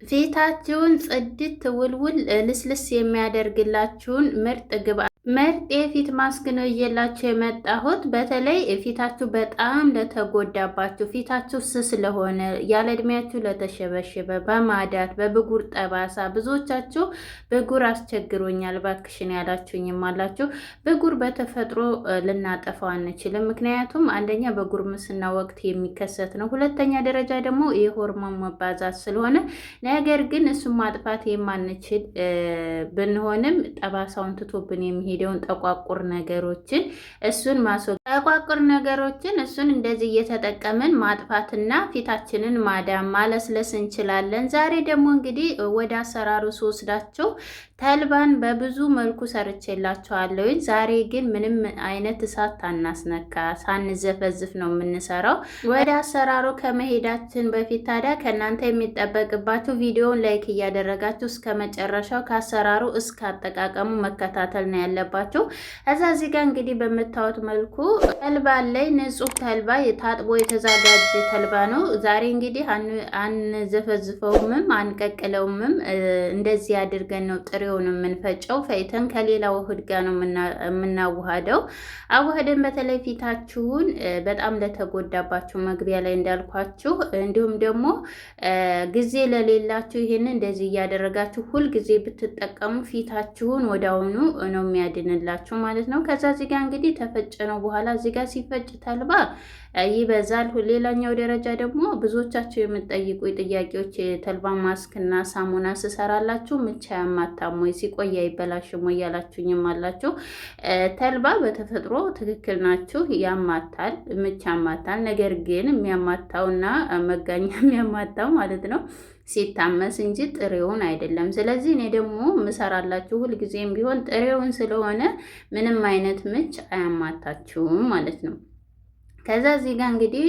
ፊታችሁን ጽድት ውልውል ልስልስ የሚያደርግላችሁን ምርጥ የፊት ማስክ ነው እየላችሁ የመጣሁት። በተለይ ፊታችሁ በጣም ለተጎዳባችሁ፣ ፊታችሁ ስስ ለሆነ፣ ያለ እድሜያችሁ ለተሸበሸበ፣ በማዳት በብጉር ጠባሳ፣ ብዙዎቻችሁ ብጉር አስቸግሮኛል ባክሽን ያላችሁኝም አላችሁ። ብጉር በተፈጥሮ ልናጠፋው አንችልም። ምክንያቱም አንደኛ በጉርምስና ወቅት የሚከሰት ነው፣ ሁለተኛ ደረጃ ደግሞ የሆርሞን መባዛት ስለሆነ፣ ነገር ግን እሱን ማጥፋት የማንችል ብንሆንም ጠባሳውን ትቶብን የሚሄድ ሄደውን ጠቋቁር ነገሮችን እሱን እንደዚህ እየተጠቀምን ማጥፋትና ፊታችንን ማዳም ማለስለስ እንችላለን። ዛሬ ደግሞ እንግዲህ ወደ አሰራሩ ስወስዳቸው ተልባን በብዙ መልኩ ሰርቼላችኋለሁ። ዛሬ ግን ምንም አይነት እሳት አናስነካ ሳንዘፈዝፍ ነው የምንሰራው። ወደ አሰራሩ ከመሄዳችን በፊት ታዲያ ከእናንተ የሚጠበቅባችሁ ቪዲዮውን ላይክ እያደረጋችሁ እስከ መጨረሻው ከአሰራሩ እስከ አጠቃቀሙ መከታተል ነው ያለባችሁ። እዚህ ጋር እንግዲህ በምታዩት መልኩ ተልባ ላይ ንጹህ ተልባ ታጥቦ የተዘጋጀ ተልባ ነው። ዛሬ እንግዲህ አንዘፈዝፈውምም አንቀቅለውምም፣ እንደዚህ አድርገን ነው ጥሬውን የምንፈጨው። ፈይተን ከሌላ ውህድ ጋር ነው የምናዋሃደው። አዋህደን በተለይ ፊታችሁን በጣም ለተጎዳባችሁ መግቢያ ላይ እንዳልኳችሁ፣ እንዲሁም ደግሞ ጊዜ ለሌላችሁ ይሄን እንደዚህ እያደረጋችሁ ሁል ጊዜ ብትጠቀሙ ፊታችሁን ወዳውኑ ነው የሚያድንላችሁ ማለት ነው። ከዛ እዚህ ጋር እንግዲህ ተፈጨ ነው በኋላ እዚህ ጋር ሲፈጭ ተልባ ይበዛል። ሌላኛው ደረጃ ደግሞ ብዙዎቻችሁ የምትጠይቁ ጥያቄዎች የተልባ ማስክና ሳሙና ስሰራላችሁ ምቻ ያማታም ወይ ሲቆይ አይበላሽም ወይ ያላችሁኝም አላችሁ። ተልባ በተፈጥሮ ትክክል ናችሁ፣ ያማታል፣ ምቻ ያማታል። ነገር ግን የሚያማታውና መጋኛ የሚያማታው ማለት ነው ሲታመስ እንጂ ጥሬውን አይደለም። ስለዚህ እኔ ደግሞ ምሰራላችሁ ሁልጊዜም ቢሆን ጥሬውን ስለሆነ ምንም አይነት ምች አያማታችሁም ማለት ነው። ከዛ እዚህ ጋር እንግዲህ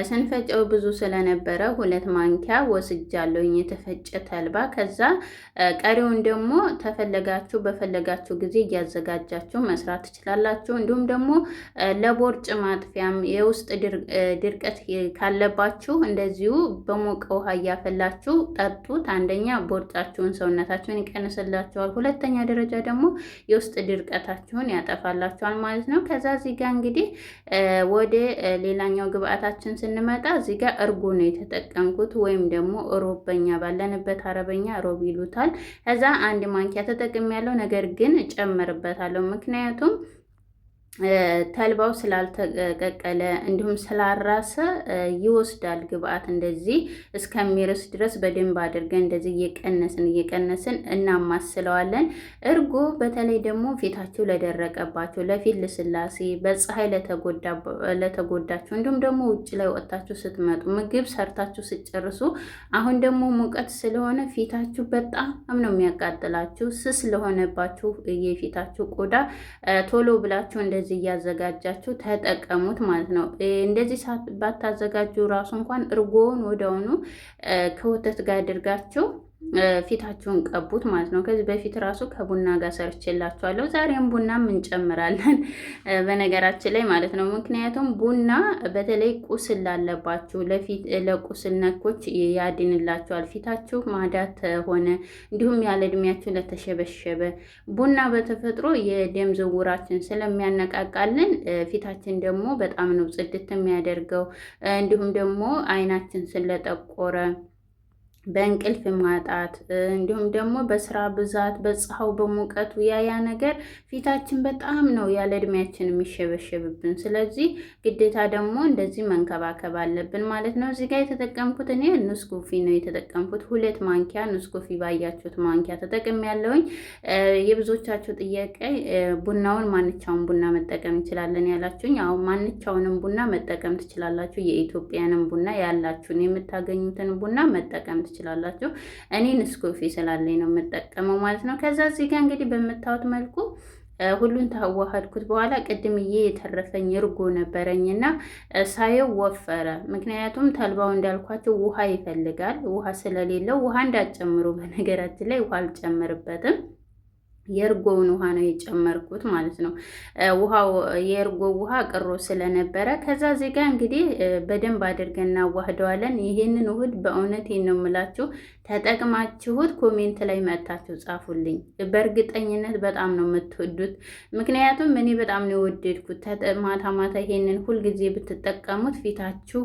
ስንፈጨው ብዙ ስለነበረ 2 ማንኪያ ወስጃለሁኝ የተፈጨ ተልባ። ከዛ ቀሪውን ደግሞ ተፈለጋችሁ በፈለጋችሁ ጊዜ እያዘጋጃችሁ መስራት ትችላላችሁ። እንዲሁም ደግሞ ለቦርጭ ማጥፊያም የውስጥ ድርቀት ካለባችሁ እንደዚሁ በሞቀ ውሃ እያፈላችሁ ጠጡት። አንደኛ ቦርጫችሁን ሰውነታችሁን ይቀንስላችኋል፣ ሁለተኛ ደረጃ ደግሞ የውስጥ ድርቀታችሁን ያጠፋላችኋል ማለት ነው። ከዛ እዚህ ጋር እንግዲህ ወደ ሌላኛው ግብአታችን ስንመጣ እዚህ ጋር እርጎ ነው የተጠቀምኩት፣ ወይም ደግሞ ሮብ በኛ ባለንበት አረበኛ ሮብ ይሉታል። ከዛ 1 ማንኪያ ተጠቅሜያለሁ። ነገር ግን ጨምርበታለሁ ምክንያቱም ተልባው ስላልተቀቀለ እንዲሁም ስላራሰ ይወስዳል ግብአት። እንደዚህ እስከሚርስ ድረስ በደንብ አድርገን እንደዚህ እየቀነስን እናማስለዋለን። እርጎ በተለይ ደግሞ ፊታችሁ ለደረቀባችሁ፣ ለፊት ልስላሴ፣ በፀሐይ ለተጎዳችሁ እንዲሁም ደግሞ ውጭ ላይ ወጣችሁ ስትመጡ ምግብ ሰርታችሁ ስትጨርሱ፣ አሁን ደግሞ ሙቀት ስለሆነ ፊታችሁ በጣም ነው የሚያቃጥላችሁ። ስስ ለሆነባችሁ የፊታችሁ ቆዳ ቶሎ ብላችሁ እንደዚህ እያዘጋጃችሁ ተጠቀሙት ማለት ነው። እንደዚህ ባታዘጋጁ ራሱ እንኳን እርጎውን ወዲያውኑ ከወተት ጋር አድርጋችሁ ፊታችሁን ቀቡት ማለት ነው። ከዚህ በፊት ራሱ ከቡና ጋር ሰርቼላችኋለሁ። ዛሬም ቡናም እንጨምራለን በነገራችን ላይ ማለት ነው። ምክንያቱም ቡና በተለይ ቁስል ላለባችሁ ለቁስል ነኮች ያድንላችኋል። ፊታችሁ ማዳት ሆነ እንዲሁም ያለ እድሜያችሁ ለተሸበሸበ ቡና በተፈጥሮ የደም ዝውውራችን ስለሚያነቃቃልን ፊታችን ደግሞ በጣም ነው ጽድት የሚያደርገው። እንዲሁም ደግሞ አይናችን ስለጠቆረ በእንቅልፍ ማጣት እንዲሁም ደግሞ በስራ ብዛት በፀሐው በሙቀቱ ያ ነገር ፊታችን በጣም ነው ያለ እድሜያችን የሚሸበሸብብን። ስለዚህ ግዴታ ደግሞ እንደዚህ መንከባከብ አለብን ማለት ነው። እዚህ ጋር የተጠቀምኩት እኔ ኑስኮፊ ነው የተጠቀምኩት። 2 ማንኪያ ኑስኮፊ ባያችሁት ማንኪያ ተጠቅም ያለውኝ። የብዙዎቻችሁ ጥያቄ ቡናውን ማንቻውን ቡና መጠቀም እንችላለን ያላችሁኝ፣ አዎ ማንቻውንም ቡና መጠቀም ትችላላችሁ። የኢትዮጵያንም ቡና ያላችሁን የምታገኙትን ቡና መጠቀም ትችላላችሁ። እኔ ኑስኮፊ ስላለኝ ነው የምጠቀመው ማለት ነው። ከዛ እዚህ ጋር እንግዲህ በምታዩት መልኩ ሁሉን ታዋሃድኩት በኋላ ቅድምዬ የተረፈኝ እርጎ ነበረኝና ሳየው ወፈረ። ምክንያቱም ተልባው እንዳልኳቸው ውሃ ይፈልጋል። ውሃ ስለሌለው ውሃ እንዳጨምሩ፣ በነገራችን ላይ ውሃ አልጨምርበትም። የእርጎውን ውሃ ነው የጨመርኩት ማለት ነው። ውሃው የእርጎ ውሃ ቅሮ ስለነበረ ከዛ ዜጋ እንግዲህ በደንብ አድርገን እናዋህደዋለን። ይሄንን ውህድ በእውነት ነው የምላችሁ ተጠቅማችሁት ኮሜንት ላይ መታችሁ ጻፉልኝ። በእርግጠኝነት በጣም ነው የምትወዱት። ምክንያቱም እኔ በጣም ነው የወደድኩት። ማታ ማታ ይሄንን ሁልጊዜ ብትጠቀሙት ፊታችሁ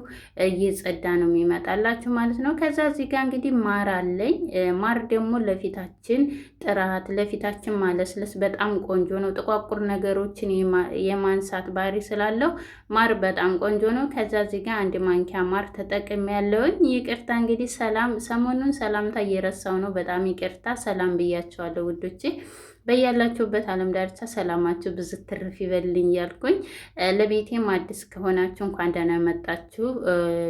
እየጸዳ ነው የሚመጣላችሁ ማለት ነው። ከዛ ዜጋ እንግዲህ ማር አለኝ። ማር ደግሞ ለፊታችን ጥራት ለፊታችን ማለስለስ በጣም ቆንጆ ነው። ጥቋቁር ነገሮችን የማንሳት ባህሪ ስላለው ማር በጣም ቆንጆ ነው። ከዛ እዚህ ጋር አንድ ማንኪያ ማር ተጠቅሜያለሁኝ። ይቅርታ እንግዲህ ሰሞኑን ሰላምታ እየረሳው ነው። በጣም ይቅርታ። ሰላም ብያቸዋለሁ ውዶቼ። በያላችሁበት ዓለም ዳርቻ ሰላማችሁ ብዙ ትርፍ ይበልኝ እያልኩኝ ለቤቴም አዲስ ከሆናችሁ እንኳን ደህና መጣችሁ።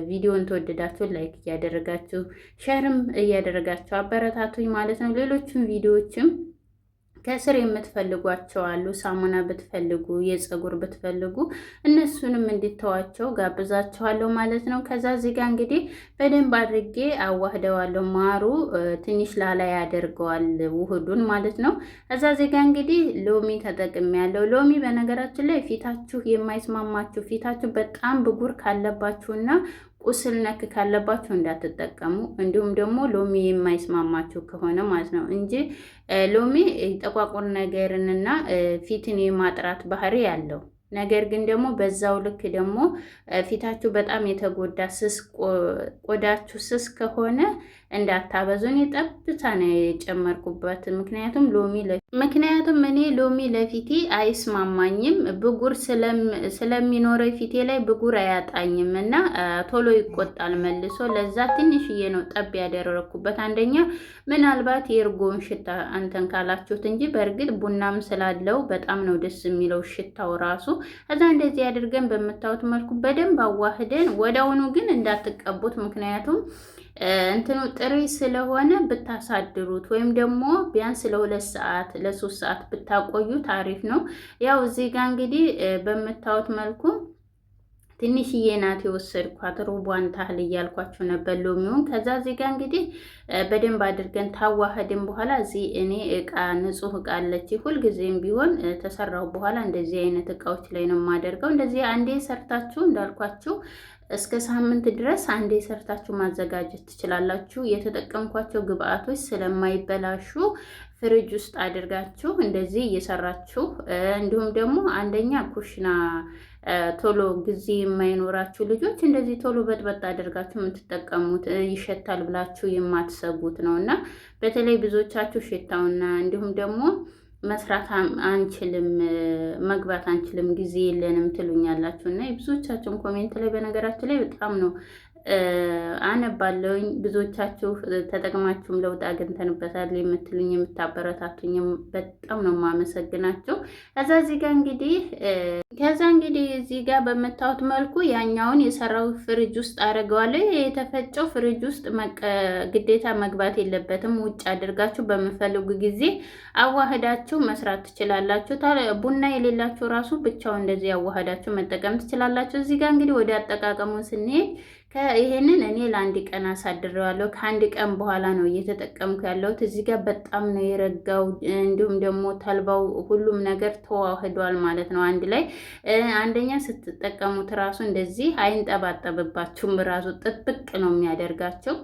ቪዲዮን ተወደዳችሁ ላይክ እያደረጋችሁ ሼርም እያደረጋችሁ አበረታቱኝ ማለት ነው። ሌሎችም ቪዲዮዎችም ከስር የምትፈልጓቸው አሉ። ሳሙና ብትፈልጉ የፀጉር ብትፈልጉ እነሱንም እንድተዋቸው ጋብዛችኋለሁ ማለት ነው። ከዛ እዚህ ጋር እንግዲህ በደንብ አድርጌ አዋህደዋለሁ። ማሩ ትንሽ ላላ ያደርገዋል ውህዱን ማለት ነው። ከዛ እዚህ ጋር እንግዲህ ሎሚ ተጠቅሜያለሁ። ሎሚ በነገራችን ላይ ፊታችሁ የማይስማማችሁ ፊታችሁ በጣም ብጉር ካለባችሁና ቁስል ነክ ካለባችሁ እንዳትጠቀሙ። እንዲሁም ደግሞ ሎሚ የማይስማማችሁ ከሆነ ማለት ነው እንጂ ሎሚ ጠቋቁር ነገርንና ፊትን የማጥራት ባህሪ ያለው ነገር ግን ደግሞ በዛው ልክ ደግሞ ፊታችሁ በጣም የተጎዳ ስስ ቆዳችሁ ስስ ከሆነ እንዳታበዙ። እኔ ጠብታ ነው የጨመርኩበት። ምክንያቱም እኔ ሎሚ ለፊቴ አይስማማኝም። ብጉር ስለሚኖረው ፊቴ ላይ ብጉር አያጣኝም እና ቶሎ ይቆጣል መልሶ። ለዛ ትንሽዬ ነው ጠብ ያደረኩበት። አንደኛ ምናልባት የእርጎውን ሽታ አንተን ካላችሁት እንጂ በእርግጥ ቡናም ስላለው በጣም ነው ደስ የሚለው ሽታው ራሱ። ከዛ እንደዚህ አድርገን በምታዩት መልኩ በደንብ አዋህደን ወዲያውኑ ግን እንዳትቀቡት። ምክንያቱም እንትኑ ጥሬ ስለሆነ ብታሳድሩት ወይም ደግሞ ቢያንስ ለ2 ሰዓት ለ3 ሰዓት ብታቆዩት አሪፍ ነው። ያው እዚህ ጋር እንግዲህ በምታዩት መልኩ ትንሽዬ ናት የወሰድኳት፣ ሩቧን ታህል እያልኳችሁ ነበር ሎሚውን። ከዛ እዚህ ጋር እንግዲህ በደንብ አድርገን ታዋህድን በኋላ እዚህ እኔ እቃ ንጹህ እቃ አለች። ሁልጊዜም ቢሆን ተሰራው በኋላ እንደዚህ አይነት እቃዎች ላይ ነው የማደርገው። እንደዚህ አንዴ ሰርታችሁ እንዳልኳችሁ እስከ ሳምንት ድረስ አንዴ ሰርታችሁ ማዘጋጀት ትችላላችሁ። የተጠቀምኳቸው ግብአቶች ስለማይበላሹ ፍሪጅ ውስጥ አድርጋችሁ እንደዚህ እየሰራችሁ እንዲሁም ደግሞ አንደኛ ኩሽና ቶሎ ጊዜ የማይኖራችሁ ልጆች እንደዚህ ቶሎ በጥበጥ አድርጋችሁ የምትጠቀሙት ይሸታል ብላችሁ የማትሰጉት ነው እና በተለይ ብዙዎቻችሁ ሽታውና እንዲሁም ደግሞ መስራት አንችልም መግባት አንችልም ጊዜ የለንም ትሉኛላችሁ እና የብዙዎቻችሁን ኮሜንት ላይ በነገራችን ላይ በጣም ነው አነባለሁኝ። ብዙዎቻችሁ ተጠቅማችሁም ለውጥ አግኝተንበታል የምትሉኝ የምታበረታቱኝም በጣም ነው የማመሰግናችሁ። ከዛ እንግዲህ እዚህ ጋር በምታዩት መልኩ ያኛውን የሰራው ፍሪጅ ውስጥ አደርገዋለሁ። የተፈጨው ፍሪጅ ውስጥ ግዴታ መግባት የለበትም። ውጭ አድርጋችሁ በምፈልጉ ጊዜ አዋህዳችሁ መስራት ትችላላችሁ። ቡና የሌላችሁ ራሱ ብቻው እንደዚህ አዋህዳችሁ መጠቀም ትችላላችሁ። እዚህ ጋር እንግዲህ ወደ አጠቃቀሙ ስንሄድ ይሄንን እኔ ለአንድ ቀን አሳድሬዋለሁ። ከአንድ ቀን በኋላ ነው እየተጠቀምኩ ያለሁት። እዚህ ጋር በጣም ነው የረጋው። እንዲሁም ደግሞ ተልባው ሁሉም ነገር ተዋህዷል ማለት ነው አንድ ላይ። አንደኛ ስትጠቀሙት ራሱ እንደዚህ አይንጠባጠብባችሁም። ራሱ ጥብቅ ነው የሚያደርጋቸው።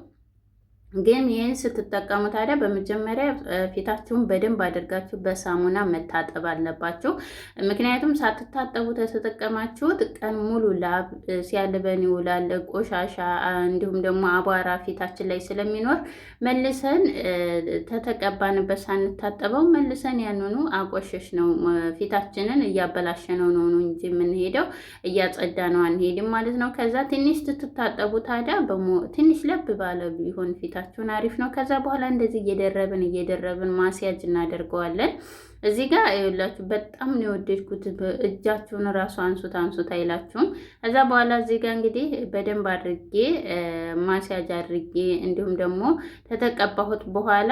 ግን ይህን ስትጠቀሙ ታዲያ በመጀመሪያ ፊታችሁን በደንብ አድርጋችሁ በሳሙና መታጠብ አለባችሁ። ምክንያቱም ሳትታጠቡ ተተጠቀማችሁት ቀን ሙሉ ላብ ሲያልበን ይውላል። ቆሻሻ እንዲሁም ደግሞ አቧራ ፊታችን ላይ ስለሚኖር መልሰን ተተቀባንበት ሳንታጠበው መልሰን ያንኑ አቆሸሽ ነው ፊታችንን እያበላሸ ነው እንጂ የምንሄደው እያጸዳ ነው አንሄድም ማለት ነው። ከዛ ትንሽ ስትታጠቡ ታዲያ ትንሽ ለብ ባለ ቢሆን ፊታ አሪፍ ነው። ከዛ በኋላ እንደዚህ እየደረብን ማስያጅ እናደርገዋለን። እዚህ ጋር ይኸውላችሁ በጣም ነው የወደድኩት። እጃችሁን ራሱ አንሱት አይላችሁም። ከዛ በኋላ እዚህ ጋር እንግዲህ በደንብ አድርጌ ማስያጅ አድርጌ እንዲሁም ደግሞ ተተቀባሁት በኋላ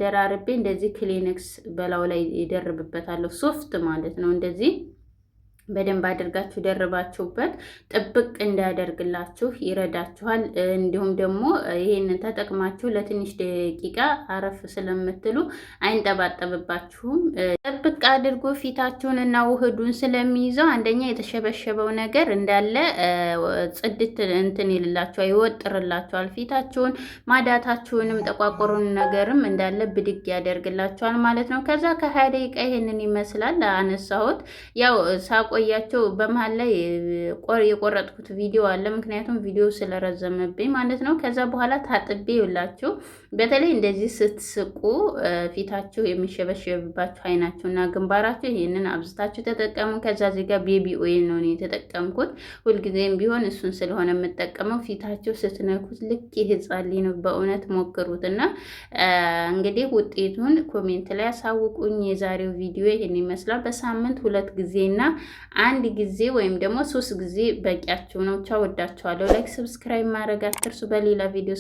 ደራርቤ እንደዚህ ክሊኒክስ በላው ላይ ይደርብበታለሁ። ሶፍት ማለት ነው እንደዚህ በደንብ አድርጋችሁ ደርባችሁበት ጥብቅ እንዳያደርግላችሁ ይረዳችኋል። እንዲሁም ደግሞ ይሄንን ተጠቅማችሁ ለትንሽ ደቂቃ አረፍ ስለምትሉ አይንጠባጠብባችሁም። ጥብቅ አድርጎ ፊታችሁን እና ውህዱን ስለሚይዘው አንደኛ የተሸበሸበው ነገር እንዳለ ጽድት እንትን ይልላችኋል፣ ይወጥርላችኋል። ፊታችሁን ማዳታችሁንም ጠቋቆሩን ነገርም እንዳለ ብድግ ያደርግላችኋል ማለት ነው። ከዛ ከ20 ደቂቃ ይሄንን ይመስላል አነሳሁት። ያው ሳቆያቸው በመሀል ላይ የቆረጥኩት ቪዲዮ አለ፣ ምክንያቱም ቪዲዮ ስለረዘመብኝ ማለት ነው። ከዛ በኋላ ታጥቤ ይውላችሁ። በተለይ እንደዚህ ስትስቁ ፊታችሁ የሚሸበሸብባችሁ አይናችሁና ግንባራችሁ ይህንን አብዝታችሁ ተጠቀሙ። ከዛ እዚህ ጋር ቤቢ ኦይል ነው የተጠቀምኩት። ሁልጊዜም ቢሆን እሱን ስለሆነ የምጠቀመው። ፊታችሁ ስትነኩት ልክ የህፃን ልጅ ነው። በእውነት ሞክሩት እና እንግዲህ ውጤቱን ኮሜንት ላይ ያሳውቁኝ። የዛሬው ቪዲዮ ይህን ይመስላል። በሳምንት 2 ጊዜና 1 ጊዜ ወይም ደግሞ 3 ጊዜ በቂያችሁ ነው። ቻው፣ ወዳችኋለሁ። ላይክ ሰብስክራይብ ማድረግ አትርሱ። በሌላ ቪዲዮ